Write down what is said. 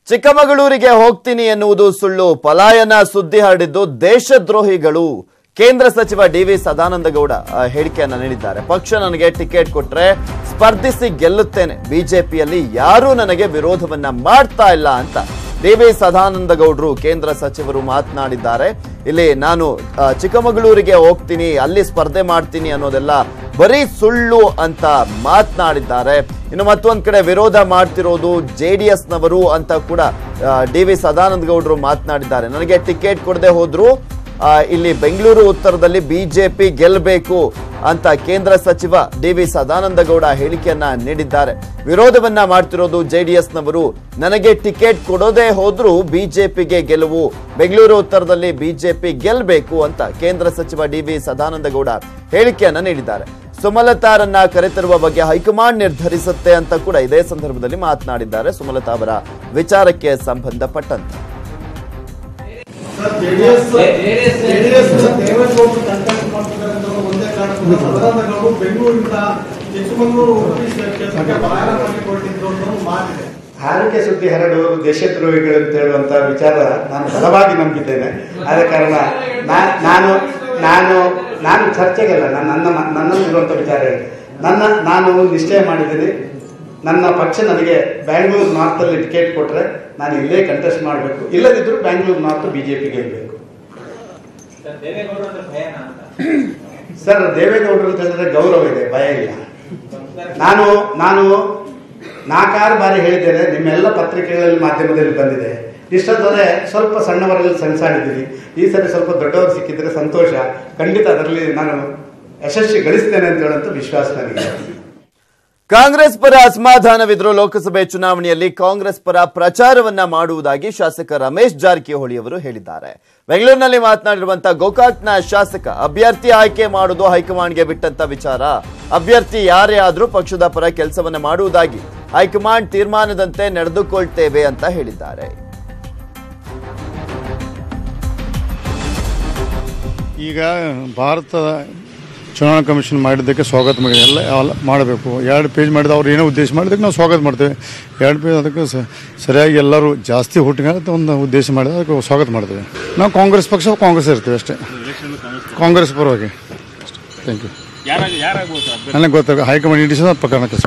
ಚಿಕ್ಕಮಗಳೂರಿಗೆ ಹೋಗ್ತೀನಿ ಎನ್ನುವುದು ಸುಳ್ಳು, ಪಲಾಯನ ಸುದ್ದಿ ಹರಡಿದ್ದು ದೇಶದ್ರೋಹಿಗಳು. ಕೇಂದ್ರ ಸಚಿವ ಡಿ.ವಿ. ಸದಾನಂದಗೌಡ ಹೇಳಿಕೆಯನ್ನ ನೀಡಿದ್ದಾರೆ. ಪಕ್ಷ ನನಗೆ ಟಿಕೆಟ್ ಕೊಟ್ರೆ ಸ್ಪರ್ಧಿಸಿ ಗೆಲ್ಲುತ್ತೇನೆ, ಬಿಜೆಪಿಯಲ್ಲಿ ಯಾರೂ ನನಗೆ ವಿರೋಧವನ್ನ ಮಾಡ್ತಾ ಇಲ್ಲ ಅಂತ ಡಿ.ವಿ. ಸದಾನಂದಗೌಡರು ಕೇಂದ್ರ ಸಚಿವರು ಮಾತನಾಡಿದ್ದಾರೆ. ಇಲ್ಲಿ ನಾನು ಚಿಕ್ಕಮಗಳೂರಿಗೆ ಹೋಗ್ತೀನಿ, ಅಲ್ಲಿ ಸ್ಪರ್ಧೆ ಮಾಡ್ತೀನಿ ಅನ್ನೋದೆಲ್ಲ ಬರೀ ಸುಳ್ಳು ಅಂತ ಮಾತನಾಡಿದ್ದಾರೆ. ಇನ್ನು ಮತ್ತೊಂದ್ ಕಡೆ ವಿರೋಧ ಮಾಡ್ತಿರೋದು ಜೆಡಿಎಸ್ನವರು ಅಂತ ಕೂಡ ಡಿ.ವಿ. ಸದಾನಂದಗೌಡರು ಮಾತನಾಡಿದ್ದಾರೆ. ನನಗೆ ಟಿಕೆಟ್ ಕೊಡದೆ ಹೋದ್ರು ಇಲ್ಲಿ ಬೆಂಗಳೂರು ಉತ್ತರದಲ್ಲಿ ಬಿಜೆಪಿ ಗೆಲ್ಲಬೇಕು ಅಂತ ಕೇಂದ್ರ ಸಚಿವ ಡಿ.ವಿ. ಸದಾನಂದಗೌಡ ಹೇಳಿಕೆಯನ್ನ ನೀಡಿದ್ದಾರೆ. ವಿರೋಧವನ್ನ ಮಾಡ್ತಿರೋದು ಜೆಡಿಎಸ್ನವರು, ನನಗೆ ಟಿಕೆಟ್ ಕೊಡೋದೇ ಹೋದ್ರೂ ಬಿಜೆಪಿಗೆ ಗೆಲುವು, ಬೆಂಗಳೂರು ಉತ್ತರದಲ್ಲಿ ಬಿಜೆಪಿ ಗೆಲ್ಲಬೇಕು ಅಂತ ಕೇಂದ್ರ ಸಚಿವ ಡಿ.ವಿ. ಸದಾನಂದಗೌಡ ಹೇಳಿಕೆಯನ್ನ ನೀಡಿದ್ದಾರೆ. ಸುಮಲತಾರನ್ನ ಕರೆತರುವ ಬಗ್ಗೆ ಹೈಕಮಾಂಡ್ ನಿರ್ಧರಿಸುತ್ತೆ ಅಂತ ಕೂಡ ಇದೇ ಸಂದರ್ಭದಲ್ಲಿ ಮಾತನಾಡಿದ್ದಾರೆ. ಸುಮಲತಾ ಅವರ ವಿಚಾರಕ್ಕೆ ಸಂಬಂಧಪಟ್ಟಂತೆ ಆರೋಗ್ಯ ಸುದ್ದಿ ಹರಡುವರು ದೇಶದ್ರೋಹಿಗಳು ಅಂತ ಹೇಳುವಂತ ವಿಚಾರ ನಾನು ಬಲವಾಗಿ ನಂಬಿದ್ದೇನೆ. ಆದ ಕಾರಣ ನಾನು ಚರ್ಚೆಗೆಲ್ಲ ನನ್ನಲ್ಲಿರುವಂಥ ವಿಚಾರ ಹೇಳಿ ನಾನು ನಿಶ್ಚಯ ಮಾಡಿದ್ದೀನಿ. ನನ್ನ ಪಕ್ಷ ನನಗೆ ಬ್ಯಾಂಗ್ಳೂರು ನಾರ್ತಲ್ಲಿ ಟಿಕೆಟ್ ಕೊಟ್ಟರೆ ನಾನು ಇಲ್ಲೇ ಕಂಟೆಸ್ಟ್ ಮಾಡಬೇಕು, ಇಲ್ಲದಿದ್ದರೂ ಬ್ಯಾಂಗ್ಳೂರು ನಾರ್ತ್ ಬಿಜೆಪಿ ಗೆಲ್ಲಬೇಕು. ಸರ್, ದೇವೇಗೌಡರು ಅಂತ ಹೇಳಿದ್ರೆ ಗೌರವ ಇದೆ, ಭಯ ಇಲ್ಲ. ನಾನು 4-6 ಬಾರಿ ಹೇಳಿದ್ದೇನೆ, ನಿಮ್ಮೆಲ್ಲ ಪತ್ರಿಕೆಗಳಲ್ಲಿ ಮಾಧ್ಯಮದಲ್ಲಿ ಬಂದಿದೆ. ಇಷ್ಟೊತ್ತರೆ ಸ್ವಲ್ಪ ಸಣ್ಣವರಲ್ಲಿ ಸಣ್ಣದಿದ್ದೀವಿ, ಈ ಸರಿ ಸ್ವಲ್ಪ ದೊಡ್ಡವರು ಸಿಕ್ಕಿದ್ರೆ ಸಂತೋಷ. ಖಂಡಿತ ಅದರಲ್ಲಿ ನಾನು ಯಶಸ್ವಿ ಗಳಿಸ್ತೇನೆ ಅಂತ ಹೇಳುವಂತ ವಿಶ್ವಾಸ ನನಗೆ. ಕಾಂಗ್ರೆಸ್ ಪರ ಅಸಮಾಧಾನವಿದ್ರು ಲೋಕಸಭೆ ಚುನಾವಣೆಯಲ್ಲಿ ಕಾಂಗ್ರೆಸ್ ಪರ ಪ್ರಚಾರವನ್ನ ಮಾಡುವುದಾಗಿ ಶಾಸಕ ರಮೇಶ್ ಜಾರಕಿಹೊಳಿ ಅವರು ಹೇಳಿದ್ದಾರೆ. ಬೆಂಗಳೂರಿನಲ್ಲಿ ಮಾತನಾಡಿರುವಂತಹ ಗೋಕಾಕ್ನ ಶಾಸಕ, ಅಭ್ಯರ್ಥಿ ಆಯ್ಕೆ ಮಾಡುವುದು ಹೈಕಮಾಂಡ್ಗೆ ಬಿಟ್ಟಂತ ವಿಚಾರ, ಅಭ್ಯರ್ಥಿ ಯಾರೇ ಆದ್ರೂ ಪಕ್ಷದ ಪರ ಕೆಲಸವನ್ನ ಮಾಡುವುದಾಗಿ ಹೈಕಮಾಂಡ್ ತೀರ್ಮಾನದಂತೆ ನಡೆದುಕೊಳ್ತೇವೆ ಅಂತ ಹೇಳಿದ್ದಾರೆ. ಈಗ ಭಾರತದ ಚುನಾವಣಾ ಕಮಿಷನ್ ಮಾಡಿದ್ದಕ್ಕೆ ಸ್ವಾಗತ ಮಾಡಿ ಎಲ್ಲ ಮಾಡಬೇಕು. 2 ಪೇಜ್ ಮಾಡಿದ ಅವ್ರು ಏನೋ ಉದ್ದೇಶ ಮಾಡಿದಕ್ಕೆ ನಾವು ಸ್ವಾಗತ ಮಾಡ್ತೇವೆ. 2 ಪೇಜ್ ಅದಕ್ಕೆ ಸರಿಯಾಗಿ ಎಲ್ಲರೂ ಜಾಸ್ತಿ ಹುಟ್ಟಿಗೆ ಒಂದು ಉದ್ದೇಶ ಮಾಡಿದ ಅದಕ್ಕೆ ಸ್ವಾಗತ ಮಾಡ್ತೇವೆ. ನಾವು ಕಾಂಗ್ರೆಸ್ ಪಕ್ಷ ಕಾಂಗ್ರೆಸ್ ಇರ್ತೀವಿ ಅಷ್ಟೇ, ಕಾಂಗ್ರೆಸ್ ಪರವಾಗಿ. Thank you. ನನಗೆ ಗೊತ್ತಾಗ ಹೈಕಮಾಂಡ್ ಇಂಡಿಷನ್ ಪ್ರಕರಣ ಕೆಲಸ